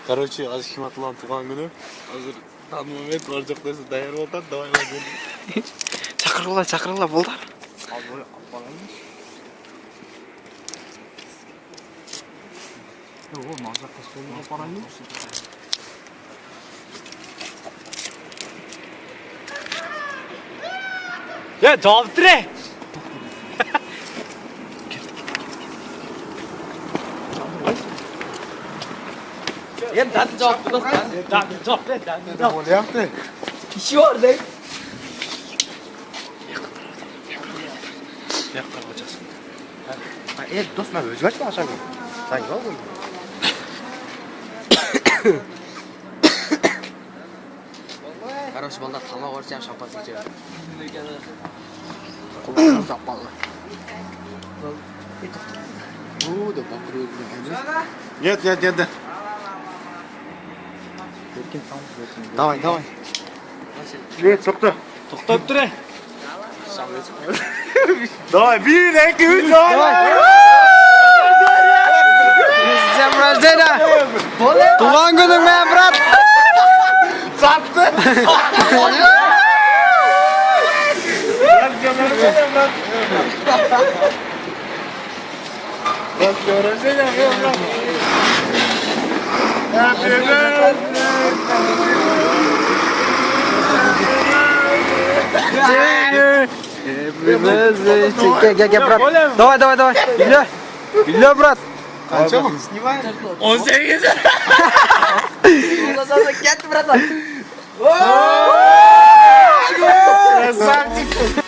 Короче, az Hikmatullah tuğan günü. Hazır tanımamet var çok dersi dayar oldu. Davay var dedi. Çakırla bollar. Al böyle appalanmış. Ya o mazak kaskolunu appalanmış. Ya cevap dire. Ya dad cevap ver. Dad cevap ver. Ne oluyor yaptı? İşi var de. Yakalaacağız. Dost ben özgeç mi aşağı? Sen yok mu? Короче, bunda tamak olsa hem şampası içelim. Kulağına sapmalı. Bu da bakırıyor. Нет. Давай. Evet soktu. Toktop dire. Давай 1, 2, 3 давай. Sen rождения. Tuğan günün ben brat. Sattı. Bak göreceğim ya. Happy birthday. Gel brat. Давай. Билля, брат. Kaça mı? 18. Get brat. Красавчик.